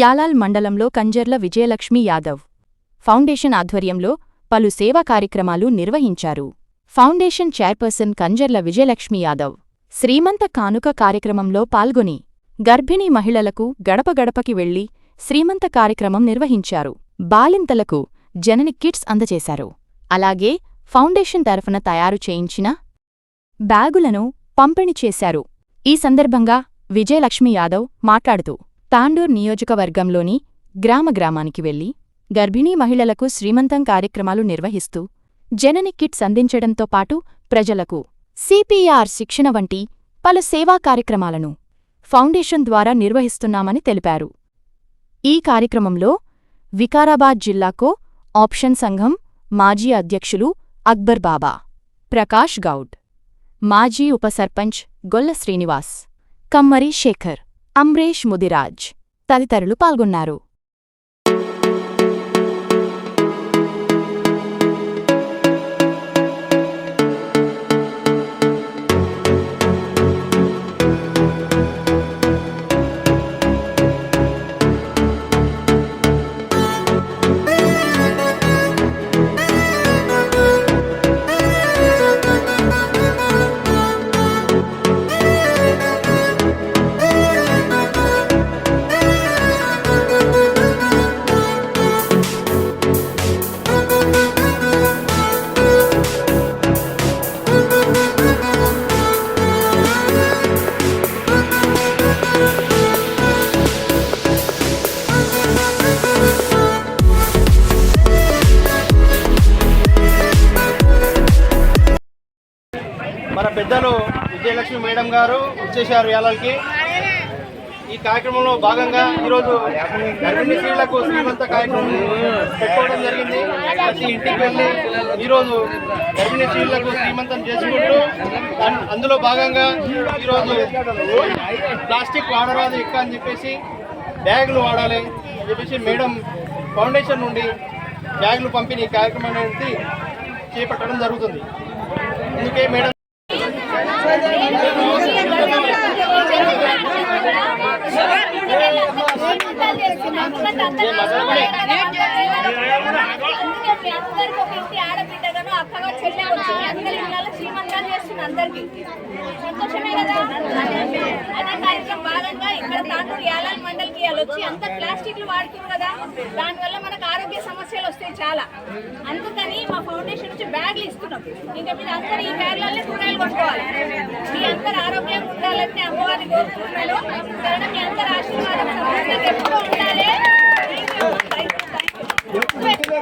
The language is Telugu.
యాలాల్ మండలంలో కంజర్ల విజయలక్ష్మి యాదవ్ ఫౌండేషన్ ఆధ్వర్యంలో పలు సేవా కార్యక్రమాలు నిర్వహించారు. ఫౌండేషన్ చైర్పర్సన్ కంజర్ల విజయలక్ష్మి యాదవ్ శ్రీమంత కానుక కార్యక్రమంలో పాల్గొని గర్భిణీ మహిళలకు గడప గడపకి వెళ్లి శ్రీమంత కార్యక్రమం నిర్వహించారు. బాలింతలకు జనని కిట్స్ అందజేశారు. అలాగే ఫౌండేషన్ తరఫున తయారు చేయించిన బ్యాగులను పంపిణీ చేశారు. ఈ సందర్భంగా విజయలక్ష్మి యాదవ్ మాట్లాడుతూ తాండూర్ నియోజకవర్గంలోని గ్రామానికి వెళ్లి గర్భిణీ మహిళలకు శ్రీమంతం కార్యక్రమాలు నిర్వహిస్తూ జనని కిట్స్ అందించడంతో పాటు ప్రజలకు సిపిఆర్ శిక్షణ వంటి పలు సేవా కార్యక్రమాలను ఫౌండేషన్ ద్వారా నిర్వహిస్తున్నామని తెలిపారు. ఈ కార్యక్రమంలో వికారాబాద్ జిల్లాకో ఆప్షన్ సంఘం మాజీ అధ్యక్షులు అక్బర్ బాబా, ప్రకాష్ గౌడ్, మాజీ ఉప సర్పంచ్ గొల్ల శ్రీనివాస్, కమ్మరి శేఖర్, అమ్రేష్ ముదిరాజ్ తదితరులు పాల్గొన్నారు. మన పెద్దలు విజయలక్ష్మి మేడం గారు వచ్చేశారు యాలల్కి. ఈ కార్యక్రమంలో భాగంగా ఈరోజు గర్భిణీ స్త్రీలకు శ్రీమంత కార్యక్రమం పెట్టుకోవడం జరిగింది. ప్రతి ఇంటికి వెళ్ళి ఈరోజు గర్భిణీ స్త్రీలకు శ్రీమంతం చేసుకుంటూ అందులో భాగంగా ఈరోజు ప్లాస్టిక్ వాడరాదు ఎక్కువ అని చెప్పేసి బ్యాగులు వాడాలి అని చెప్పేసి మేడం ఫౌండేషన్ నుండి బ్యాగులు పంపిణీ కార్యక్రమం అనేది చేపట్టడం జరుగుతుంది. అందుకే మేడం ఆడబిడ్డగాను అక్కగా చెల్లె వచ్చి అందరి ఇళ్ళలో శ్రీమంతాలు చేస్తుంది. అందరికి సంతోషమే కదా. అదే కార్యక్రమం భాగంగా ఇక్కడ తాండూరు యాలాల్ మండలికి వచ్చి అంత ప్లాస్టిక్లు వాడుతున్నారు కదా, దానివల్ల మనకు ఆరోగ్య సమస్యలు వస్తాయి చాలా. అందుకని మా ఫౌండేషన్ నుంచి బ్యాగ్లు ఇస్తున్నాం. ఇంకా మీరు అందరు ఈ బ్యాగ్లలో కూరగాయలు కొట్టుకోవాలి. మీ అందరు ఆరోగ్యంగా ఉండాలని అమ్మవారిని కోరుకుంటున్నాను. కారణం మీ అందరు ఆశీర్వాదం సమస్యలు ఎప్పుడూ ఉండాలి. గట్టిగా